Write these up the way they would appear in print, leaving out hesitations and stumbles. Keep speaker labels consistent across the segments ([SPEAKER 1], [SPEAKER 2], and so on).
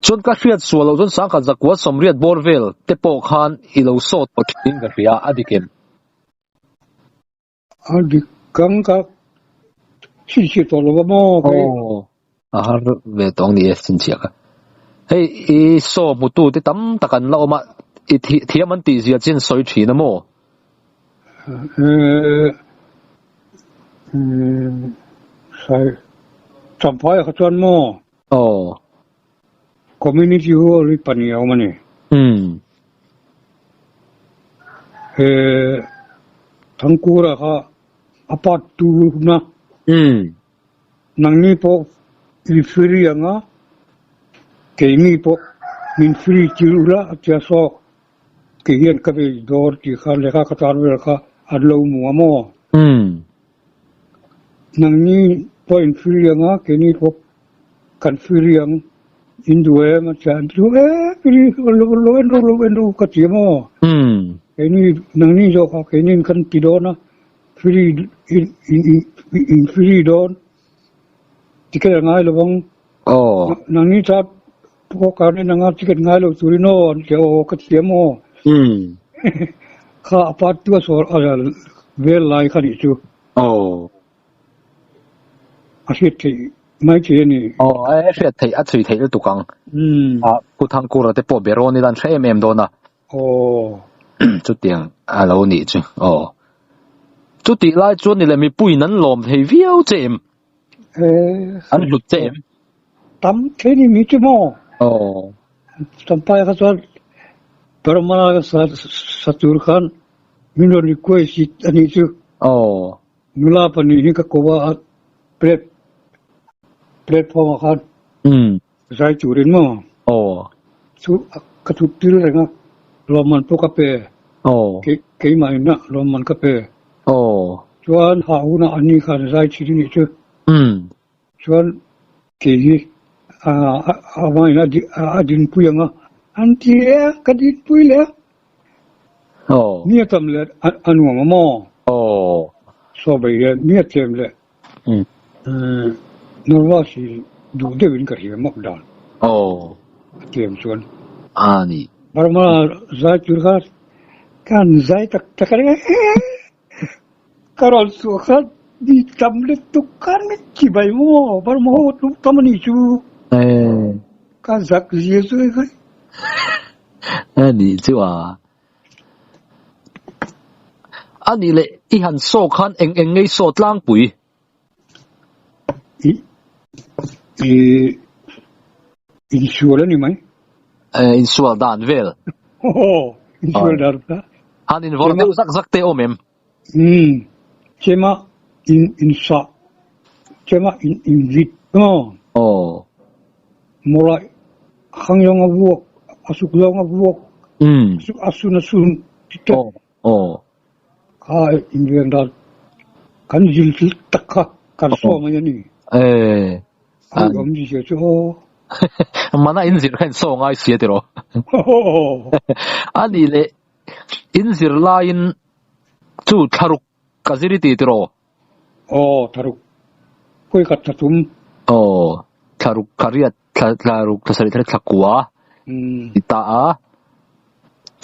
[SPEAKER 1] จนก็เรียดส่วนเราจนสังกัดจากวัดสมเรียดบอร์เวลเตปอกฮันอีเราโซดทิ้งกันเรียอดีเกม
[SPEAKER 2] อดีกังกับชิตัวเราบ้าโอ้
[SPEAKER 1] อาหารเวทองนี่สินเชียกเฮ้ยอีโซมุตุที่ตั้มตะกันเรามาอีเทียมันตีเสียจินสอยถีนะโม
[SPEAKER 2] ใช่จำพายเขาชวนโมคอมมิวนิตี้หัวริปันยาวมันนี่ทั้งกูระค่ะอพาร์ตตูนะนั่งนี่พออินฟรียังอ่ะเกี่ยนี่พอมินฟรีจิรุระจะสอกเกี่ยนกับไปดอร์ที่ข้าเลขาตารเวลค่ะอัดลงมัวโมนั่งนี่พออินฟรียังอ่ะเกี่ยนี่พอกันฟรียังอินดูเอมันจะดูฟรีโลเอนดูกัดเสียโมเกี่ยนี่นั่งนี่จะค่ะเกี่ยนี่กันติดโดนะฟรีอินฟรีโดนที่เกิดง่ายเลยบ้งนั่งนี่ถ้าพวกการนี่นั่งที่เกิดง่ายเลยสุริโนเจ้ากัดเสียโมข้าอพาร์ตตัวสวนอะไรเวลไลขันอีจูอาชีพที่ไม่ใช่นี่
[SPEAKER 1] อาชีพที่อาชีพที่ตุกังกูทางกูเราแต่ปอบเบโรนี่ดันใช้โดนนะจุดเดียงเราหนีจูจุดที่ไล่จวนนี่แหละมีปุยนั้นลมที่วิวเจมอันหลุดเจม
[SPEAKER 2] ตั้มแค่นี้มีจุดมั้งตั้มไปก็จะปรมาณสัตุรขันมิโนริคุยสิอันนี้จูนุลาปนีนี่ก็กว่าเปรตพอมาขันใจจูรินมั้งสุกระทุกทีเลยนะลมมันพกกระเปเกี่ยมันนะลมมันกระเปชวนหาอุณอันนี้ขันใจชีวิตนี่จูชวนเกี่ยไม่นะดินปุยงอ่ะอันที่ก็ดินปุยเลยเนี่ยทำเลยอันหัวมอสบายเลยเนี่ยเต็มเลยนว่าสิดูเดินกันยังมักดันเต็มชวน
[SPEAKER 1] นี่
[SPEAKER 2] บารมาใจจุดกันกันใจตะกันการอสุขัดดีทำเลยตุกันไม่จีบายมั่วบารมาทุกทำนี่ชูกันสักเสียสุดเลย
[SPEAKER 1] นี่จ้ะอันนี้เลยอีหันโซขันเองไงโซดล่างปุ๋ย
[SPEAKER 2] อินชัวร์นี่ไหม
[SPEAKER 1] อินชัวร์ดานเวล
[SPEAKER 2] อินชัวร์ดาน
[SPEAKER 1] ฮันอินวอร์เดลสักเตอเมม
[SPEAKER 2] เชื่อมาอินซาเชื่อมาอินวิทมอลายขังยองวัวอาสุกยองวัวอาสุนัสุนติดข้าอินเดียนดากันจิลตักข้ากันโซ่มาอย่างนี้อันนี้ผมดีเชียว
[SPEAKER 1] มันน่าอินสิร์กันโซ่ง่ายเสียเดียวอันนี้เลยอินสิร์ไลน์จู่ทารุกกสิริตีเดียว
[SPEAKER 2] ทารุกคุยกับทุ่ม
[SPEAKER 1] ทารุกคาริยทารุกกสิริทักกัวอิตา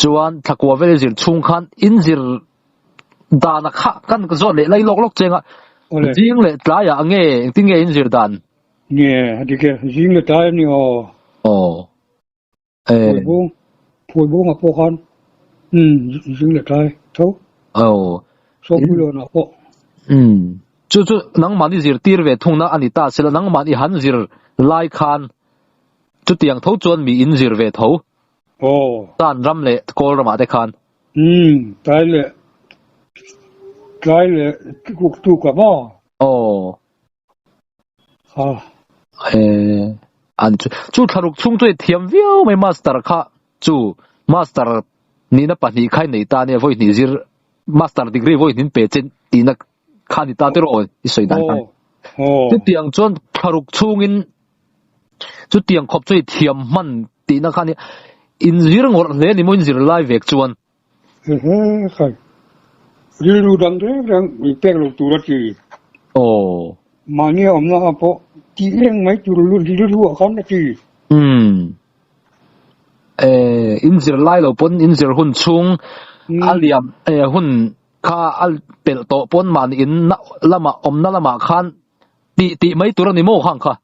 [SPEAKER 1] จวนทักกัวเวลสิร์ชุ่งขันอินสิร์ดานักกันก็ส่วนเลยไล่ลกเจงอ่ะจริงเลยตายอย่างเงี้ยจริงเงี้ยอินสิร์ดัน
[SPEAKER 2] เนี่ยดิแกจริงเลยตายนี่พูดบุ้งอ่ะพวกเขาจริงเลยตายเท่าสองพูดนะพวก
[SPEAKER 1] จู่นังมันอินสิร์ตีร์เวทุ่งนั้นอันนี้ตาเสร็จนังมันอิหันสิร์ไล่คันจู่ที่ยังเท่าจวนมีอินสิร์เวเท่าตานรำเล่โกลรำมาได้คัน
[SPEAKER 2] ตายเลยทุกข์มั้ง
[SPEAKER 1] อันจู่ทารุกชุ่งด้วยเทียมวิวไม่มาสเตอร์ค่ะจู่มาสเตอร์นี่นะปนีใครในตาเนี่ยวันนี้สิมาสเตอร์ดีกรีวันนี้เป็นเจนตีนักข้านี่ตาเตอร์โอ้ยสวยดันจุดที่ยังจวนทารุกชุ่งอินจุดที่ยังขบด้วยเทียมมันตีนักข้านี่อินซิร์งอะไรนี่มันอินซิร์ไลฟ์เวกจวน
[SPEAKER 2] เรื่องดังมีแป้งลงตัวจีมาเนี่ยอมนะพอที่เรื่องไม่จุดรู้ที่รู้เขานะจี
[SPEAKER 1] injir lai lo pon injir hun chung aliam hun kha al pel to pon man in lama omna lama khan ti mai tur ni mo khang kha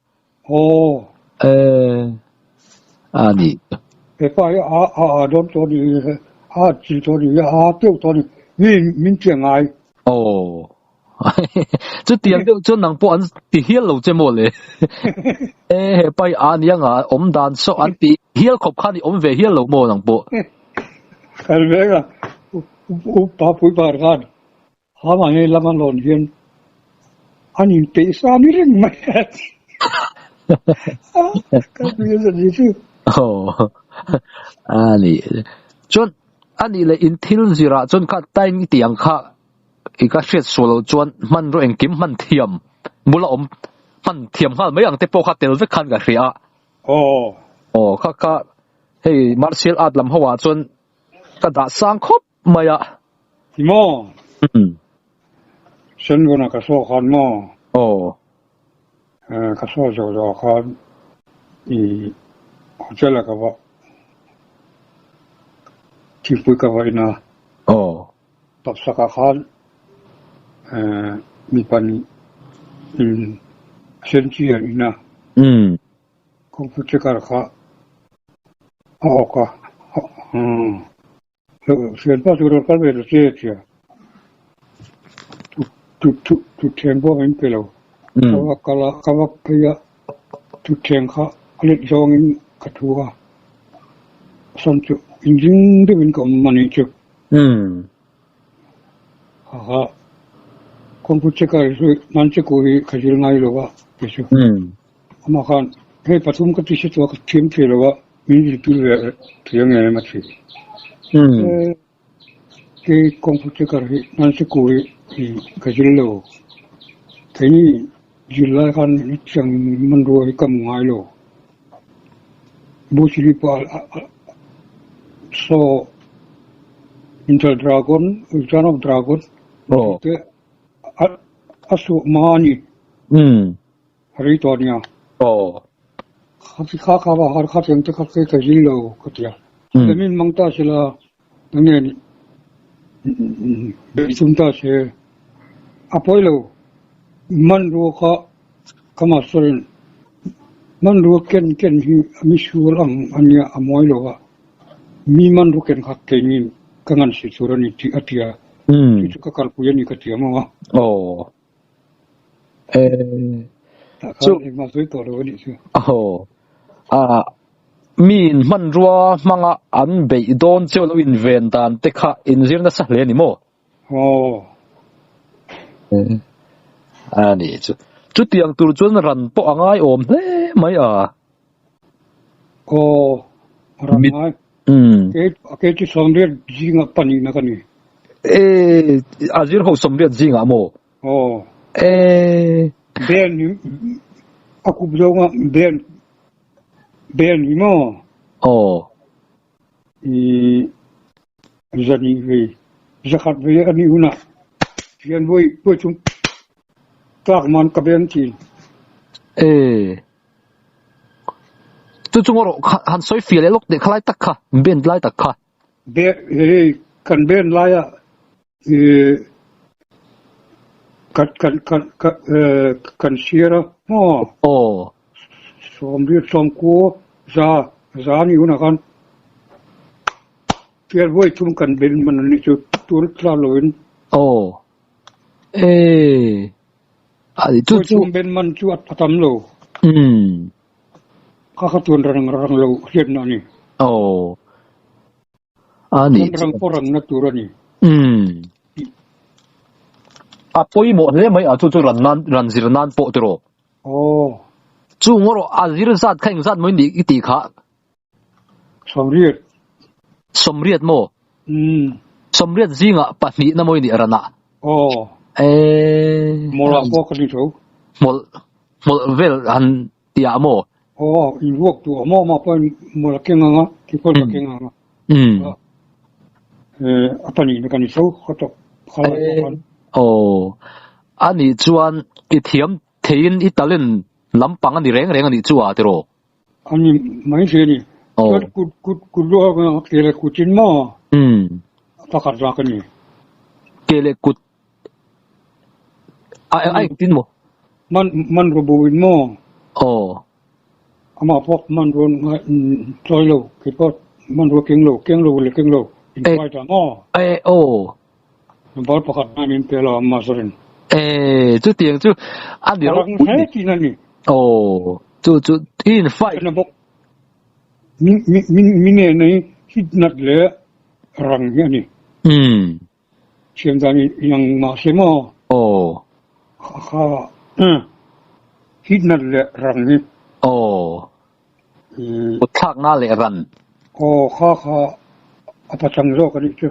[SPEAKER 1] ani
[SPEAKER 2] pa don to ni chi to ni tiêu to ni min chiang ai
[SPEAKER 1] chú tiền đâu chú năng bộ anh thì hiếu lâu chứ mồ lệ, bây anh yang à, đàn số anh thì hiếu khop khăn thì về hiếu lâu mồ năng bộ.
[SPEAKER 2] Cái này là, ba bụi ba gan, họ mà nghe làm ăn lộn hiền, anh nhìn thấy sao mới rình mày, cái gì chứ? anh là in thiên gì ra, chọn các tay như tiếng khác. Ika shit solo chuan man ro engkim man thiam mula man thiam hal mai ang te po kha tel ve khan ga ria kha hey martial art lam hawa chuan ka da sang khop maya mo sen gona ka so khan mo ka so jo khan hotel ka ba ti pu ka ba ina tap saka khan mi pan sentia ina computer kha ka sen pa tur ka be che tu tempo in pelo kala ya tu teng kha ale jong in katua son chu injing de min kom mani chu ha computer ka nanche ko khajil ngai lo ba pesu ama khan he pathum ka tise to ka thim thelo ba min ri le thiang ne ma thi ke computer ka nanche ko khajil lo theni jilla khan chang man ro kam ngai lo bu chili pa so Intel Dragon Son of Dragon asu mani Haritonia kha ba har kha teng te kha ke jilo kotia min mangta sila nge be sumta se apoilo man ro kha kama sorin man ro ken hi mishul ang ania amoilo wa mi man ro ken kha ke ni kangan si surani ti atia itu ka kalpuya ni katia mo so masoi to ro ni su
[SPEAKER 1] min man ruwa manga an be don chelo in ven dan te kha in zir na sa le ni mo ani chu tiang tur chun ran po angai om hle mai
[SPEAKER 2] ran mai ke ti somre jinga pani na kani
[SPEAKER 1] azir ho somre jinga mo
[SPEAKER 2] ben aku blonga ben mo zani ve zakat ve ani una pian boy po chung tak man ka ben tin
[SPEAKER 1] tu chungoro han soi fi le lok de khlai tak kha ben lai tak kha
[SPEAKER 2] be kan ben lai kan sira som ri som ko za ni una kan pian boy chung kan ben man ni chu tur tla loin
[SPEAKER 1] ali tu
[SPEAKER 2] ben man chu atam lo kakatuan rang lo hian na ni
[SPEAKER 1] ani
[SPEAKER 2] rang porang na turani
[SPEAKER 1] apoi mo le mai chu ran zir nan po tro chu ngoro azir zat khaing zat moi ni ti kha somriat mo somriat zinga pahni na moi ni arana
[SPEAKER 2] mola po ka ni tho
[SPEAKER 1] mol vel han tia mo
[SPEAKER 2] in wok tu mo ma pa mola kenga ki ko kenga apani ni kan so khoto khala kan
[SPEAKER 1] ani chuan I thiam thein I talin lampang ani reng ani chuwa tero
[SPEAKER 2] ani mai se ni กูรู้ว่าเกลือกูจินมั่วตะกัดรักนี่
[SPEAKER 1] เกลือกูไอ้จินมั่ว
[SPEAKER 2] มันรู้บุญมั่ว
[SPEAKER 1] อา
[SPEAKER 2] มาพบมันรู้ซอยโลกี่พอมันรู้เก่งโลเลยเก่งโลอินไปต่าง
[SPEAKER 1] อ้
[SPEAKER 2] มันบอกประกาศนามเป็นเปล่ามาสุริน
[SPEAKER 1] จู่เตียงจู่อันเดียว
[SPEAKER 2] ใช่ที่นั่นนี่
[SPEAKER 1] จู่อินไฟ
[SPEAKER 2] นะบอกมิเนี่ยนี่ฮิตนัดเลยรังเนี่ยนี่เชื่อมตานี่ยังมาเสมอข้าฮิตนัดเลยรังนี่
[SPEAKER 1] อุทากน่าเลยรัน
[SPEAKER 2] ข้าอาปัจจังโลกันนี่เจ้
[SPEAKER 1] า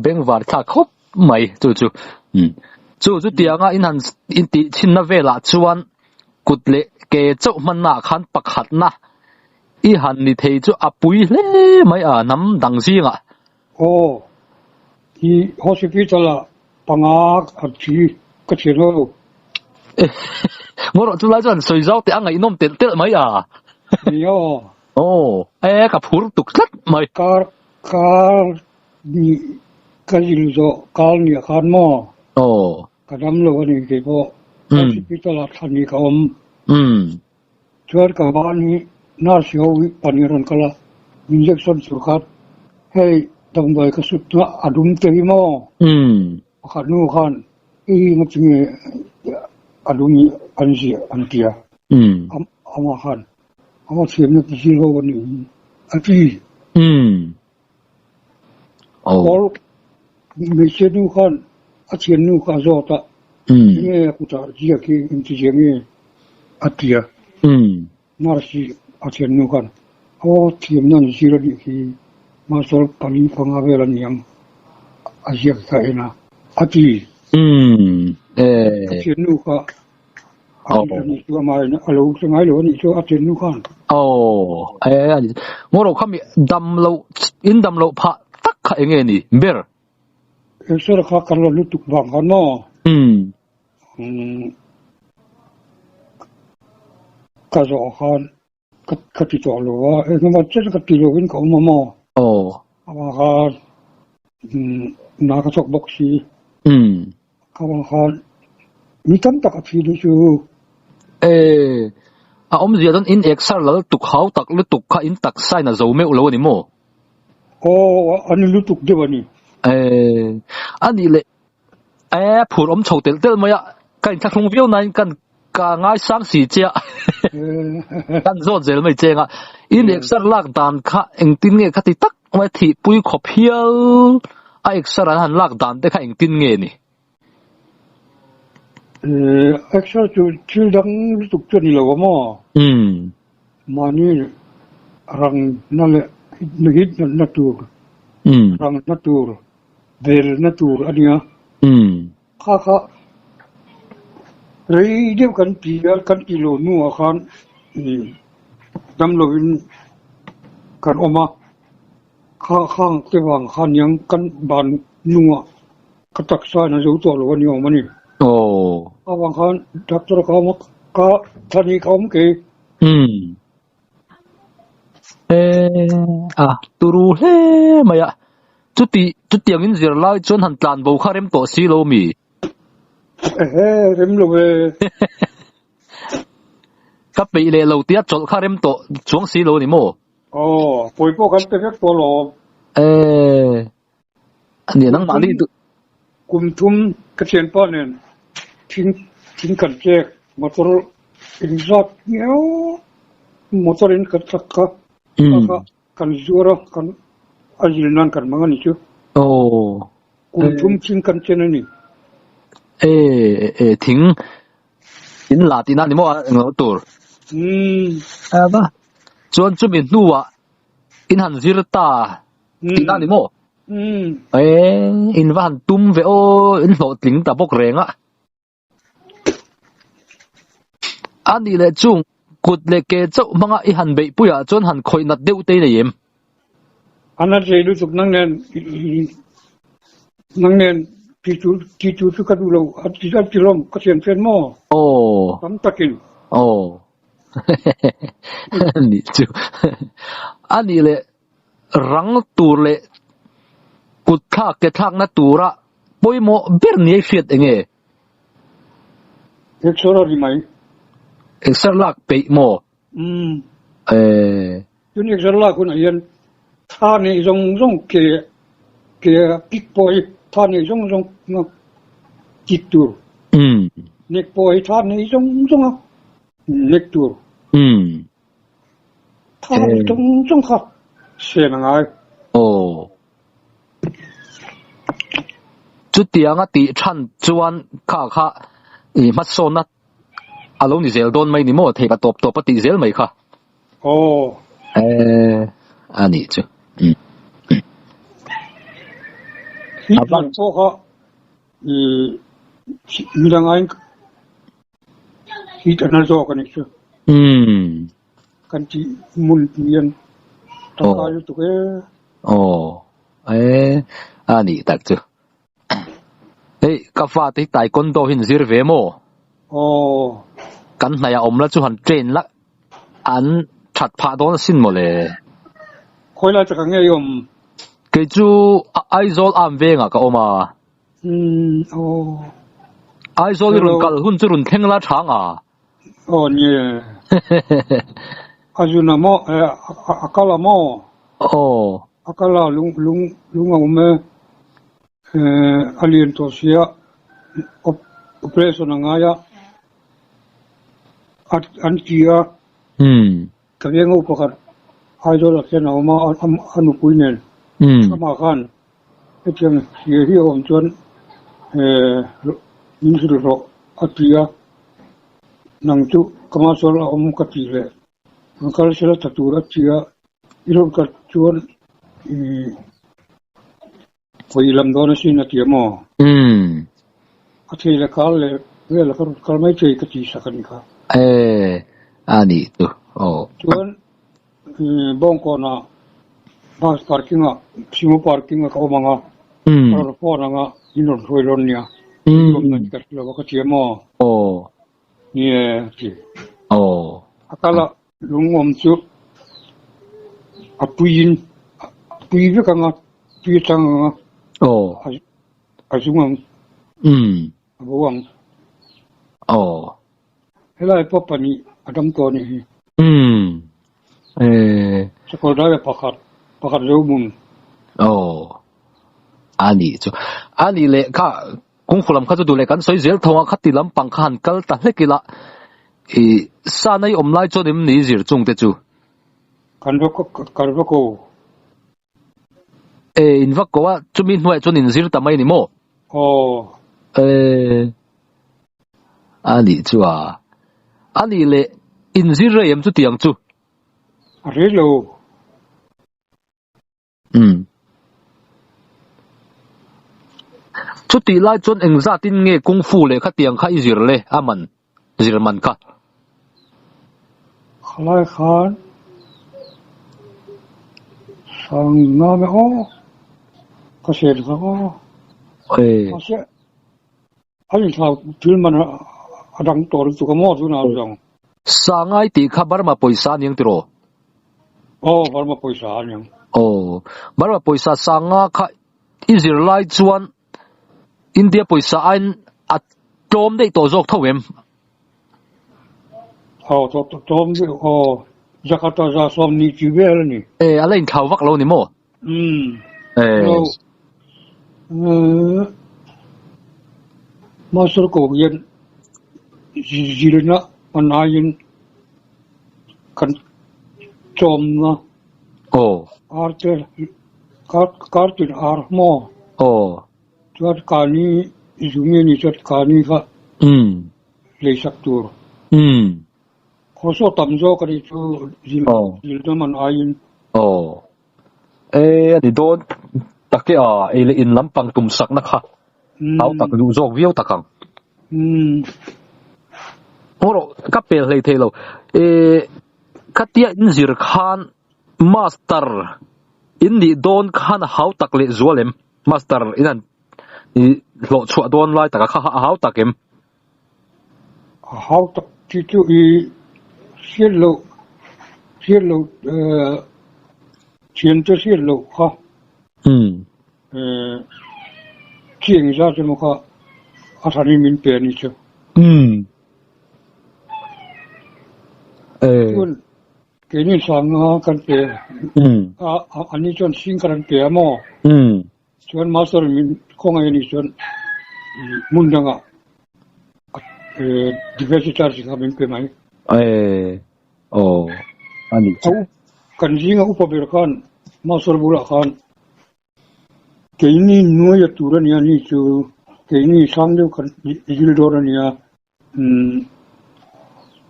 [SPEAKER 1] เบงวาร์ทักครบไหมจู่เตียงอินหันอินติชินนาเวลาชวนกุดเละเกจ้ามันน่าขันปักขัดนะอีหันนี่เทจู่อปุยเล่ไม่น้ำดังซิง
[SPEAKER 2] ที่ฮอสพิทอลปังอาอัดชีก็เชื่อโล
[SPEAKER 1] 我จู่来จน睡着แต่ไงน้องเต็มไหม
[SPEAKER 2] นี่
[SPEAKER 1] กับพูดตุกลัดไหม
[SPEAKER 2] นี่ก็ยินโซกาลนี่ขันมอกระดำโลนี่เกี่ยวกับสิพิจารณาทันนี้เขาชวนกับบ้านนี้น่าเสียวิปันนิรันดร์กละอินเจคชั่นสุขัดให้ตั้งใบกระสุนอดุมเตยมอขัดนู่ขันมันจะมีอดุมอันเสียอันเดียเอามาขันเอามาเสียมนักที่โลวันนี้อันที่พอไม่เชื่อนู่ขันอาเชียนนู่ขันโจทย์เนี่ยกูจะเรียกที่อินทิเจนี่อันเดียน่าสิอาเชียนนู่ขันเอาเทียมนั่นสิระดิที่มาสอบปัญญาฟังเอาเวลานี้อาเชียนใส่นะอันที่อาเชียนนู่ขันอันนี้ตัวมาเนี่ยเราสมัยเรานี่ตัวอาเชียนนู่ขัน
[SPEAKER 1] 我เราเขามีดำเราอินดำเราพะตักเขาเองนี่เบอร์
[SPEAKER 2] สุรข้ากันเราลุตุกบังกันเนาะก็จะออกกันติดต่อเลยว่ามันจะกันติดต่อกันเขามาหม้อว่ากันนักชกบ็อกซี่เขาว่ากันมีตั้งแต่กับที่ดู
[SPEAKER 1] อมเสียตอนอินเอ็กซ์แล้วตุกเขาตักหรือตุกเขาอินตักไซน่ะจะไม่อุลวนี่โม
[SPEAKER 2] อันนี้ลุตุกเดี๋ยวนี้
[SPEAKER 1] อันนี้เลยผู้อมโฉดเตลมาอ่ะกันทักลงวิวนั้นกันง่ายสร้างสีเจ้ากันโซนเจลไม่เจงอ่ะอินเอ็กซ์ลากดานข้าเองตินเงี้ยข้าติตักไว้ที่ปุยขบเพียวเอ็กซ์หันลากดานแต่ข้าเองตินเงี้ยนี่
[SPEAKER 2] เอ็กซ์ชื่อดังตุกเจนี่แหละว่ามานี่รังนั่นแหละฮิตนัตตูรังนัตตูเบลนัตตูอันนี้ข้าเรื่องเดียวกันปีกันกิโลนู่นขันดำลวินกันออกมาข้างเจ้าวังขันยังกันบานนู่นกระตักใส่ในจุดตัววันนี้ออกมานี่บางขันดักตัวเขามาก็ท่านี้เขาไม่เกี่
[SPEAKER 1] ตูรูเล่มาอ่ะจุดยังอินเสียร์ไล่จนหันตานบุคาเรมโตซีโลมี
[SPEAKER 2] เรมโลเว
[SPEAKER 1] ก็ไปเลยเราเตี้ยจดคาเรมโตช่วงซีโลนี่โม
[SPEAKER 2] ปอยพวกกันเป็นตัวหลอก
[SPEAKER 1] อันนี้นั่งมาดิ
[SPEAKER 2] กุมทุ่มกระเทียนป้อนเนี่ยทิ้งกันแจกมอเตอร์อินซักเงี้ยวมอเตอร์อินกันสักกันจัวร์กันอาจิลนันกันมังนี่ชูกุมทุ่มทิ้งกันเช่นนี้
[SPEAKER 1] ทิ้งอินลาตินานี่มั่วเงาตัวบ้าจวนจุดอินนัวอินหันซิรตาตินานี่มั่วอินวันตุ้มเวโออินโหติงตาบกแรงอ่ะอันนี้แหละจุงกุดเล็กเจ้ามังอิหันเบย์ปุยจนหันคอยนัดเดียวเตยเลยม
[SPEAKER 2] อันนั้นจะรู้สึกนั่งเนียนที่จูสุกันดูเราอันที่ลมก็เสียนเฟียนหม้อทำตะกิน
[SPEAKER 1] นี่จูอันนี้เลยรังตัวเลยกุดทักเกทักนัตัวระป่วยโมเบิร์นี่เฟียดเอง
[SPEAKER 2] เอ็กซ์ร์ดีไหม
[SPEAKER 1] เอ็กซ์ลักไปโม
[SPEAKER 2] ยุนเอ็กซ์ลักคนยันท่านี่จงเกปิกปอยท่านี่จงจิตตัวเน็กปอยท่านี่จงเน็กตัวท่านี่จงค่ะเสียงไง
[SPEAKER 1] โอ้จุดเดียงตีชันจวนข้ามัดโซนัดอารมณ์นี่เซลโดนไม่นี่โม่เทปตัวปฏิเสธไหมค่ะ
[SPEAKER 2] โอ้
[SPEAKER 1] อันนี้จ้ะ
[SPEAKER 2] ที่บ้านพวกเขามีอะไรที่จะน่าจะกันอีกชั่วกันที่มุนเปลี่ยนตะการอยู่ตัว
[SPEAKER 1] โอ้อันนี้ตักจ้ะเฮ้ยกาแฟที่ไต่ก้นโตหินซิร์เวโมกันนายอมแล้วจุหันเจนละอันชัดพาโดนสิ้นหมดเลย
[SPEAKER 2] คอยละจะกันไงยม
[SPEAKER 1] เกิดจูไอโซลอันเวงอ่ะก็ออกมาไอโซลรุ่นกัลหุ่นจุรุ่นเข่งละช้างอ่ะ
[SPEAKER 2] เนี่ยอาจุนามออาคาลามออาคาลาลุงเอาเมalientosia operation ngaya antia kageng upakar idol akena oma anu puinen sama kan etiam hi om chon insuro atia nangtu kamasol om katile angkal sela tatura tia iron kat chonพออีลำโดนสินาทีมออาทิตย์ละครั้งเลยเวลาครั้งไม่เจอกติสักนิดครับ
[SPEAKER 1] อันนี้ตัว
[SPEAKER 2] ชวนบ้องก่อนนะบัสพาร์กิ้งอ่ะซิมพาร์กิ้งอ่ะเขาบังอ่ะรถพ่อนังอ่ะอินโดนีเซียเนี่ยรวมกันกันแล้วก็เทียมอเนี่ยที่อาคาละลุงอมซุปุยก็กันอ่ะปุยจังอ่ะอายุมันบวงเฮ้ยพอปนี่อดัมตัวนี้สกุลได้ประกาศเรื่องมุน
[SPEAKER 1] อันนี้จ้ะอันนี้เลยข้าคงขลังข้าจะดูเลยกันสวยเสียทว่าขัดติลำปังขันกัลตันเล็กละสานายอมไล่จนนิ่มนี่สิจงเตจู
[SPEAKER 2] กันรัก
[SPEAKER 1] อินวักก็ว่าจุมินหน่วยจนอินซิร์ทำไมนี่โมอันนี้จ้ะอันนี้เลยอินซิร์เรียมจุดยังจู
[SPEAKER 2] อะไรโล
[SPEAKER 1] ชุดที่ไล่จนเอ็งซาตินเงกงฟูเลยขัดยังข้าอิซิร์เลยอามันซิร์มันค่ะ
[SPEAKER 2] ขลายขานสังนาเมโอก็เสียดเขาก็เสียไอ้ชาวที่มันดังตัวสุกมอสุนาจัง
[SPEAKER 1] สังไอตีข้าบาร์มาปุยสานยังติโร
[SPEAKER 2] บาร์มาปุยสานยัง
[SPEAKER 1] บาร์มาปุยสานสังข้าอิสราเอลจวนอินเดียปุยสานอัดโจมได้ตัวจอกเท่าเวม
[SPEAKER 2] โจมได้จาการ์ตาจะสอบนี่จีเวลนี่
[SPEAKER 1] อะไรอินข่าววักเรานี่โม
[SPEAKER 2] มาสุรโกยันจีรนะมันอายินกันโจมนะอาร์เตอร์การ์ตินอาร์มอจัดการนี้จุเมนี่จัดการนี้ค่ะเลยสักตัวเขาสอบตำโจกันอีกตัวจีรนะมันอายิน
[SPEAKER 1] อันนี้โดนตะเกียอินลำปังตุ่มสักนะคะเอาตะดูโจวิวตะกังโอ้โหก็เป็นเลยเทโลคัตยาอินซิร์คานมาสเตอร์อินดีโดนคานเขาตักเลจวลเลมมาสเตอร์อินันโหลดชัวโดนไล่ตะกังเขาตักเอ็ม
[SPEAKER 2] เขาตักที่ตัวอีเสียโล เสียเราเชียนจะเสียเราค่ะเชียงซะจะมั้งค่ะอาศัยมินเปนี่เจ้าส่วนเกี่ยนี่สังหากันเปอันนี้จนสิงกันเปมั่วส่วนมาสเตอร์มินคงไอ้นี่ส่วนมุนจังอ่ะdiversitasสิครับมินเปไหม
[SPEAKER 1] โอ้อันนี้
[SPEAKER 2] กันจริงอ่ะอุปเบรกันมาสรุปละกันเกี่ยนี่นัวยตัวนี้นี่จูเกี่ยนี่สังเดียวกันยิลดอร์นี่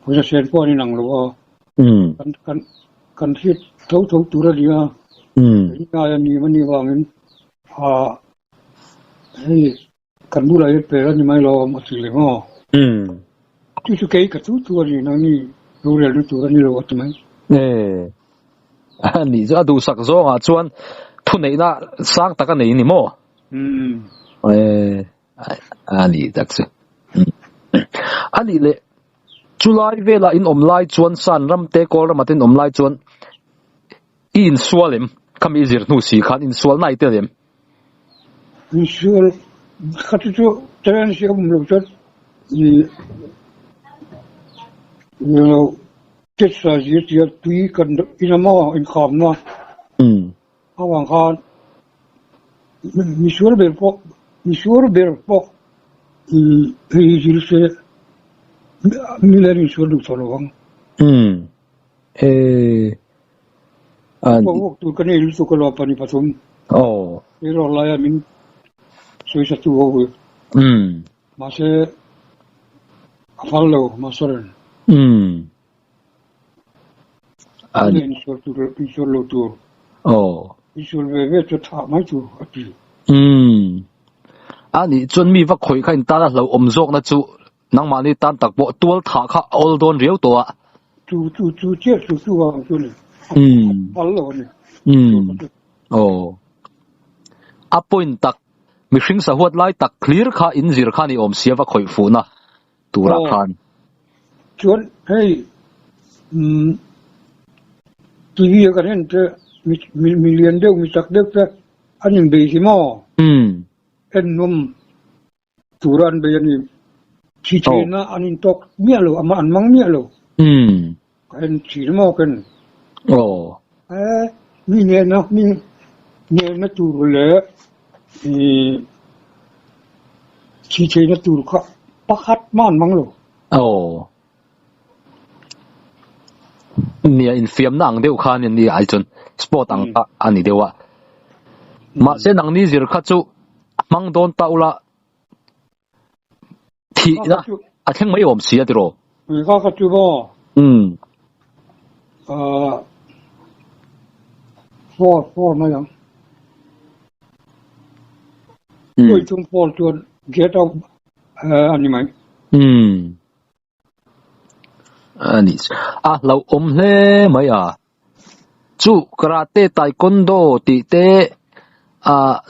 [SPEAKER 2] พอจะเสียนพอนี่นั่งหรือว่ากันที่เท่าตัวนี้นี่งานนี้มันนี่ว่ามันให้กันบุไรเปรนี่ไม่รอมาสิเลยมั้งที่สุดเกี่ยกับตัวนี้นั่นนี่รู้เรื่องตัวนี้รู้ว่าทำไม
[SPEAKER 1] อันนี้จะดูสักส่วนชวนทุนไหนน่ะสร้างตะกันไหนนี่มั้งอันนี้จักสิอันนี้เลยจุลัยเวลาอินอมไลชวนสันรำเตะกอลรำมาตินอมไลชวนอินสวลเลมคำอิจิรนูสีขันอินสวลไหนเตเลม
[SPEAKER 2] อินสวลขัดจู่เทรนเชียมลูกจัดเจ็ดสายเจียดตุยกันอินมาอินขามนะเอาหวังขานมิสวลเบอร์ปอกฮิจิลเซมิเลนิสวลดูสโลวังพวกตัวกันนี่รู้สึกว่าปนิปัสสมเรื่องอะไรมินสวยสัตว์วัวมาเสฟัลโลมาสเรนอันนี้อิสวลตัวอิสวลเวเวจะถามไม่ถูก
[SPEAKER 1] อันนี้จนมีว่าคุยกันตาเราอมโจกนะจูนังมานี่ตันตักบ่ตัวถาข้าเอาโดนเรียวตัว
[SPEAKER 2] จู่เจ็บจู่ว่าจู่เลยฟัลโลนี่
[SPEAKER 1] อัปปอินตักมิชิงสะหวดไล่ตักเคลียร์ข้าอินซิร์ข้านี่อมเสียว่าคุยฟูนะตัวละคัน
[SPEAKER 2] ชวนให้ทีวีกันเห็นจะมีเรียนเดียวมีสักเดียวแต่อันยังดีสิมั้งเอ็นนุ่มตัวรันเบียนี่ชีเชนะอันนี้ตกเมียลูอันมังเมียลูเอ็นชีนมั้งกันมีเนี่ยนะมีเนี่ยนะตัวเลยชีเชนะตัวเขาปักฮัดมันมังลู
[SPEAKER 1] เนี่ยอินฟิล์มนั่งเดียวข้านี่ไอจนสปอร์ตอันนี้เดียวมาเส้นนังนี้จิรคัตจูมังโดนตาอุละที่นะอาเช่นไม่อมเสียดิโร
[SPEAKER 2] ข้าคัตจูบ่ฟอร์มายังด้วยจงฟอร์จวนเกตเอาอันนี้ไหม
[SPEAKER 1] อันนี้เราอมเล่ไหมจูคาราเต้ไทควันโดตีเต้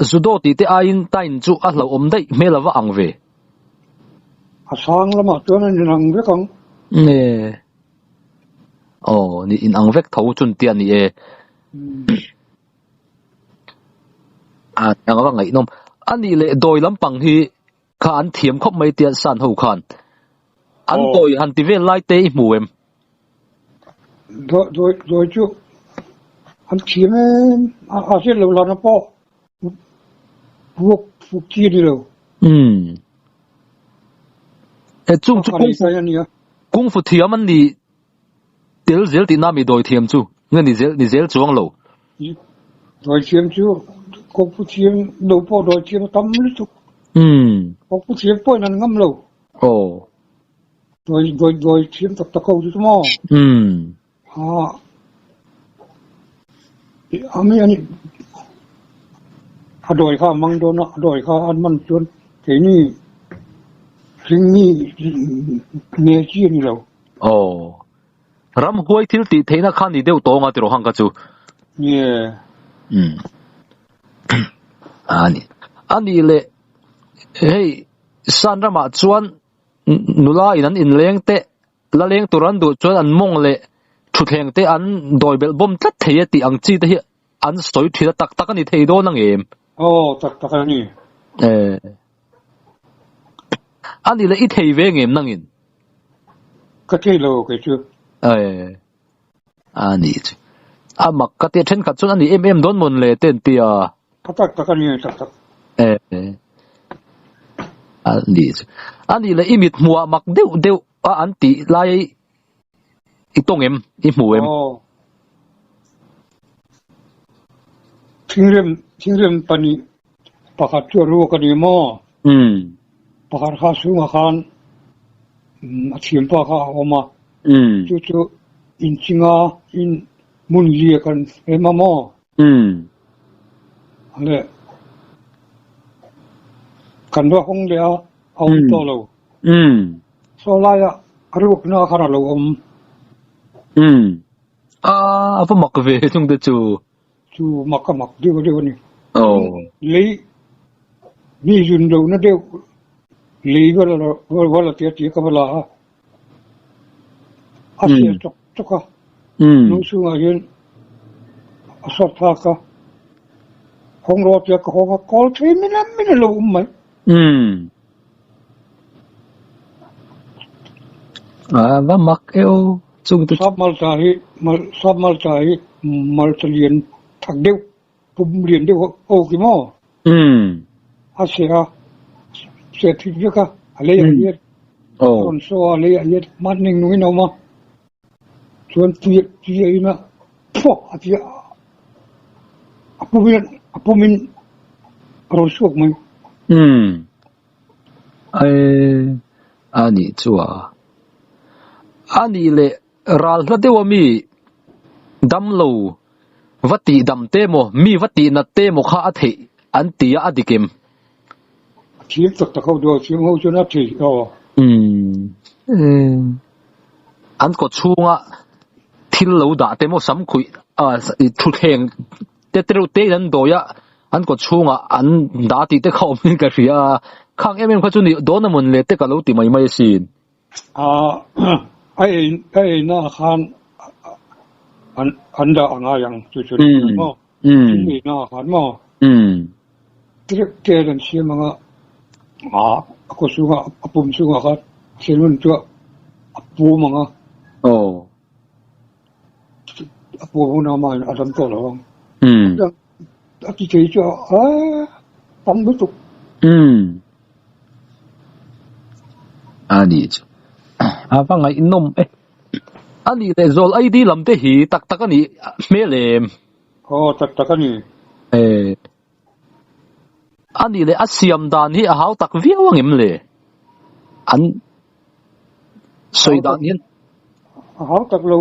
[SPEAKER 1] จูโดตีเต้อายินไตน์จูเราอมได้ไม่ละว่าอังเว
[SPEAKER 2] สร้างละมาตัวนั้นยังอังเวกัง
[SPEAKER 1] นี่อินอังเวกเท่าจุนเตียนนี่ยังว่าไงน้องอันนี้เลยโดยลำปังที่ข้าอันเทียมเขาไม่เตียนสันหูขันอันโดยอันที่เวลไล่เตะหมู่
[SPEAKER 2] โดยจู่อันเทียมอาเซียนเราลานะพ่อพวกจีนเรา
[SPEAKER 1] จุ่มกุ้งฟูเทียมมันนี่เดี๋ยวเซลติน่ามีโดยเทียมจู่เงินนี่เซลจ้วงเรา
[SPEAKER 2] โดยเทียมจู่กุ้งฟูเทียมดูพ่อโดยเทียมทำไม่ถูกกุ้งฟูเทียมพ่อนั่นงั้มเราโดยเทียมตะเขาจู่มั้งไม่อันนี้โดยข้ามังโดนโดยข้าอันมันจนทีนี้สิ่งนี้เนื้อจีนี่เรา
[SPEAKER 1] รำหวยทิลติเทน่าขันนี่เดียวโตงาติโรหังกัจู
[SPEAKER 2] เนี่ย
[SPEAKER 1] อันนี้เลยเฮ้ยสันรำมาชวนนุลาอินันอินเลี้ยงเตะละเลี้ยงตุรันดูชวนอันมงเลยท ชุดแห่งเตอันโดยเบลบอมทัดเทียติอังจีเทียอันสวยทีละตักนี่เทียโดนังเอ็ม
[SPEAKER 2] โอ้ตักนี่
[SPEAKER 1] อันนี้เลยอีเทียเวงเอ็มนังอิน
[SPEAKER 2] ก็เทียโลก็ชื่อ
[SPEAKER 1] อันนี้มักก็เทียเช่นขัดส่วนอันนี้โดนมันเลยเต็นเตีย
[SPEAKER 2] ตักนี่ตัก
[SPEAKER 1] อันนี้เลยอีมิดหัวมักเดียวอันตีไล่อีตรงเอ็มอีหมูเอ็ม
[SPEAKER 2] ทิ้งเรื่องปนิปากจั่วรู้กันดีมั้งปากข้าสูงอาคารเทียมปากข้าออกมาจู่ๆอินชิงาอินมุนเลียกันเอ็มมั้งอะไรกันว่าคงเดียวเอาตัวเราโซลายอะรู้กันนะขนาดเรา
[SPEAKER 1] apa mak ve chung de chu
[SPEAKER 2] mak dia ni lei ni jun do na de lei wala tia ka bala asia tok nu su ngayen asat ka hong ro tia ka hong kol tri mina lo mai
[SPEAKER 1] va mak eo
[SPEAKER 2] sab mal tahi mal talian thak deu pum lian deu o ki mo asia se thi ka ale ye kon so ale ye man ning nu no ma chuan ti ina pho atia apumin rosuk mai
[SPEAKER 1] ani chua ani le ral la dewa mi dam lo vati dam te mo mi vati na te mo kha athe an tia adikem
[SPEAKER 2] chim tak ho do chim ho chuna thi
[SPEAKER 1] an ko chunga thil lo da te mo sam khui thu theng te tru te nan do ya an ko chunga an da ti te khom ni ka ria khang em kha chu ni do na mun le te ka lo ti mai sin
[SPEAKER 2] ai na khan anda anga yang chu mo ni na khan mo trek te ran si manga ko suga apum suga kha selun chu apu manga apu na ma adam to lo ati che chu tam bu tu
[SPEAKER 1] ani apa ngai inom ani le zol id lamte hi tak ani melem
[SPEAKER 2] tak ani
[SPEAKER 1] ani le asiam dan hi a hau tak viawang im le an soidan yin
[SPEAKER 2] a hau tak lo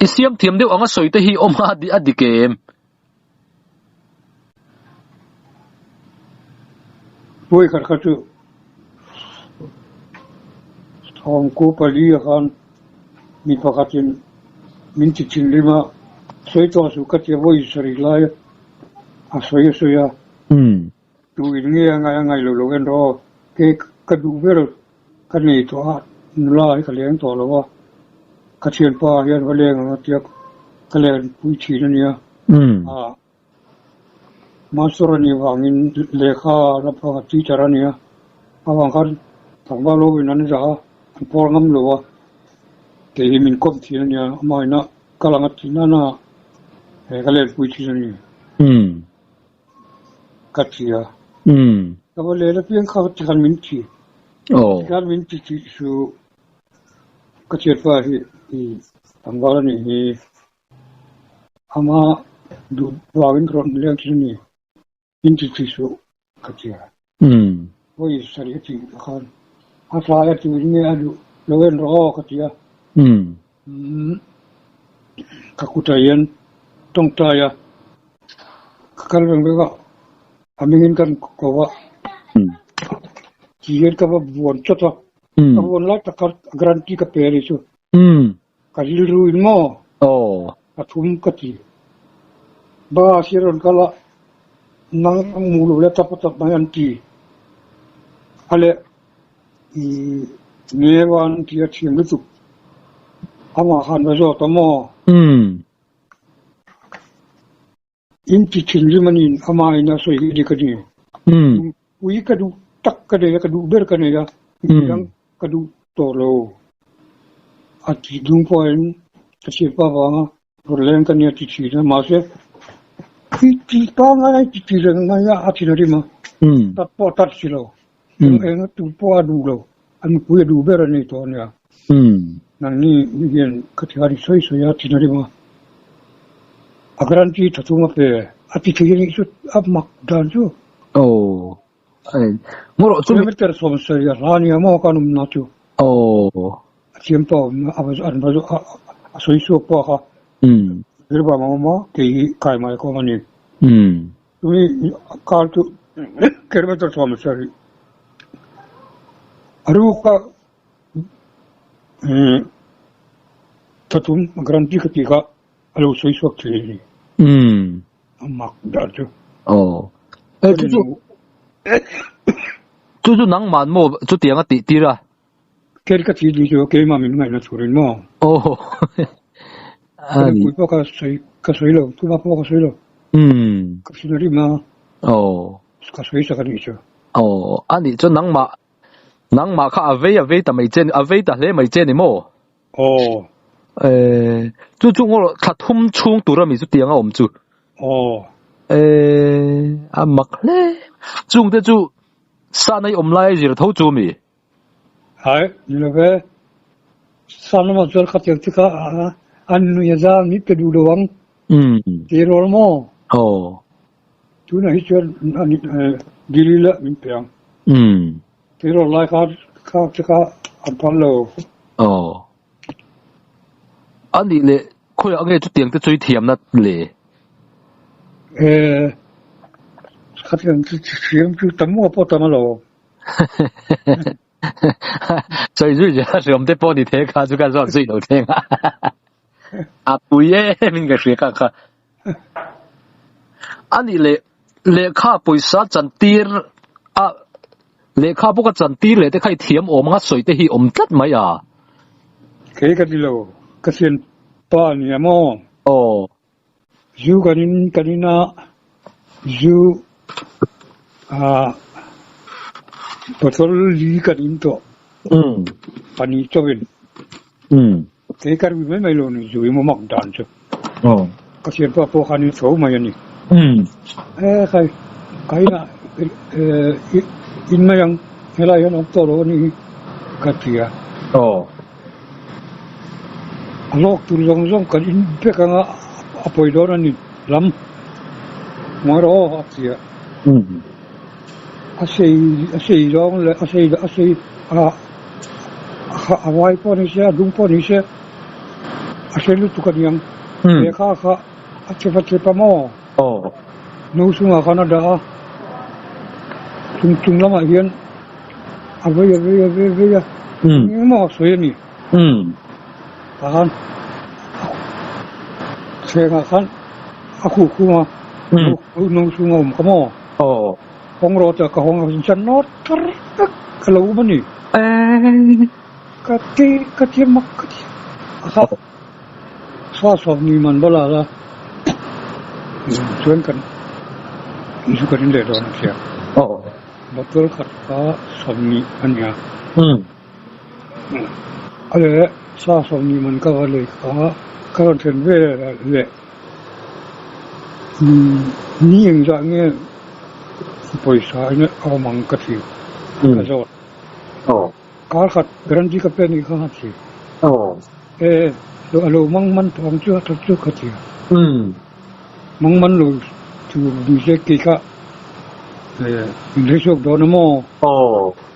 [SPEAKER 1] isiam thiam deu anga soite hi oma di adikem
[SPEAKER 2] boy kar tu Hong ko pali kan mi pakatin minti lima soy to su katia boy sari lai soya tu ini ngai lo gen ro ke kadu ver kani to nulai kalian to lo katian pa yan valeng atia kalian pui chi nia masurani wangin lekha na pakati charania awang kan thangba lo winan ja por ngam lo te min kom thi nia mai na kalangat na na kalian pui chi nia katia ka le la pian kha kan min chi kan min chi su katia pa hi thangba ni hi ama du wawin ron leng chi ni inti su katia oi sari ti khan asaya ti ni adu loen ro katia kakutayan tongtaya kalbeng bega amingin kan ko kiyen ka buon chota buon la ta garanti ka peri su karil ruin mo atum kati ba siron kala nang mulu le tapat mayanti ale newan ti achim lu ama khan bazo tomo inti chinjumanin ama ina so idi kadi ui kadu tak kade kadu ber kane ya yang kadu tolo ati dung poin kasi pa ba berlen kanya ti na mase ti pa nga ti nga ya ati na rima tat po tat silo ang tu po adu lo an ku adu ber ni to nya nang ni yen kati soi so ya ti na rima agaranti tatuma pe ati kiri su ab mak dan su
[SPEAKER 1] ngoro chu
[SPEAKER 2] meter som se ya rani mo kanum na tu tiempo abas an bazo soi so po ha irba mama ke kai mai ko mani tumi kal tu kilometer som se aruka tatum agaranti ketika alo soi so kiri mak dan tu
[SPEAKER 1] chú nắng màn mò chú tiếng á tí ra
[SPEAKER 2] cái gì đi cho cái mà mình ngày nó chửi nó anh cúi bao cái sấy lâu tu bao cái sấy lâu cái gì đi mà cái sấy sao cái gì chứ
[SPEAKER 1] anh đi cho nắng mà khá ave ta mấy chân ave ta lấy mấy chân đi mò chú ngồi thật thum chung tu ra mình chú tiếng á ông chú mặc lẽ chung thế chú sao này lại gì thấu chú mi
[SPEAKER 2] như vậy sao mà cho khách hàng thì anh nuôi ra mi cái đủ đồ ăn thì rồi mà chú này chuyện anh đi lại mình phải thì rồi lại khác anh phải lâu
[SPEAKER 1] anh đi lệ khôi anh nghe chút tiếng tới chơi thiểm nát lệ
[SPEAKER 2] khách hàng thì thiểm chú tấm mua bao tấm lâu
[SPEAKER 1] 所以就是我们在帮你听看，就看上最好听啊！啊，不耶，那个谁看看？啊，你来卡背啥真滴啊？来卡不过真滴来，得可以甜我们水得去，我们得没呀？
[SPEAKER 2] 这个的喽，可是八年么？就跟你那就betul lihat itu, pani cowin, kekar bime meloni jui momak dancu, kasih apa kan itu maya ni, kai na, inma yang helayan optolo ni katia, alok turjong kan in pekanga apa idora ni lam, maro katia. Asay dong le asay awai po ni siya dung po ni siya asay luto kaniyang ka atsepa mo nusunga Canada tung lama hiyan abay mo soya ni kan saya kan aku kuma nusunga kamo Hong rota ka hong hinsan no kalau mani kati makati aka swaswa ni man bala la tuan kan isu kan le don sia betul kata somni anya ale swaswa ni man ka wale ka karon ten le ni yang jange Poisa ini awang kecil, kacau. Kalau kat garanti kapen ni kan sih. Lo mangman tuang cuci terus kecil. Mangman lo tu bisa kita, Indonesia dono mo.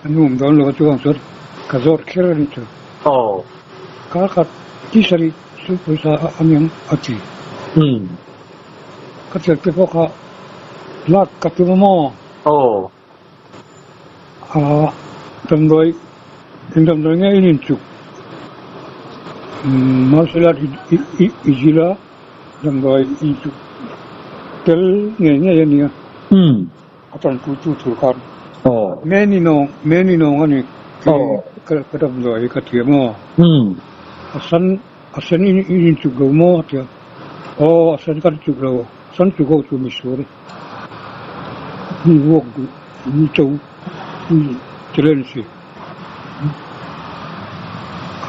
[SPEAKER 2] Anu dono lo tuang sor, kacau kira itu. Kalau kat kisari tu poisa amyang aci. Kecil kepoka lak katu mo. Tandoi nga ini cuk. Masalah ijila tandoi itu tel nga ya ni. Atan tu kan. Meni no ani. Kadang doi katia mo. asan ini juga mau dia oh asan kan juga asan juga tu misuri ini waktu ini tahu ini jalan sih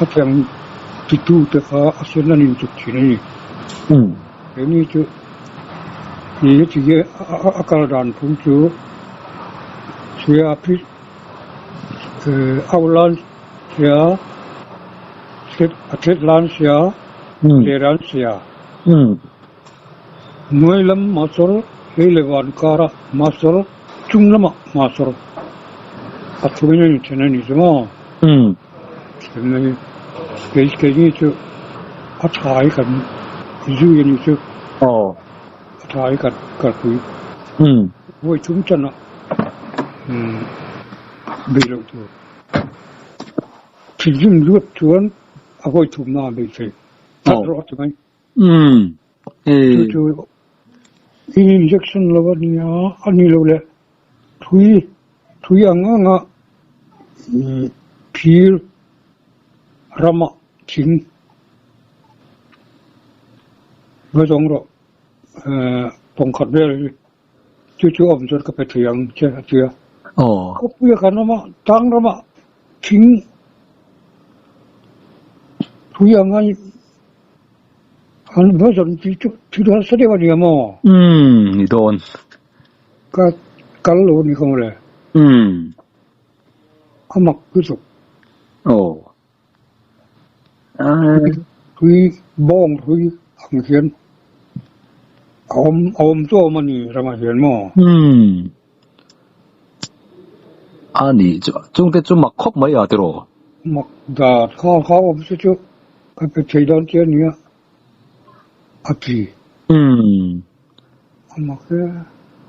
[SPEAKER 2] kata yang itu teka asan ini tu sini ini tu ini juga akal dan puncu saya apis awalan saya atlet lansia leransia noilam masor helevan kara masor chunglama masor athunya ni chena ni semua sebenarnya kayaknya itu atai kan itu yang itu atai kan kalkui woi chungchana belok tu Film luat tuan, aku itu mana betul. Tak roh tu kan. Itu ini injection lawan ni ani lawan. Tui anga pil rama cing. Macam roh pongkat bel. Cucu omzor kepetiang cia. Kau punya kan nama tang rama cing. Tui anga an badan itu tidak sedih dia mau.
[SPEAKER 1] Ni don.
[SPEAKER 2] Kalau ni kau le. Amak itu. Tui bong tui angkian. Om tu mana ramahian mau.
[SPEAKER 1] Ani, chúng ta chúng mặc khóc mấy à thế rồi.
[SPEAKER 2] Mặc đã khao om tu cái thời gian kia ni api.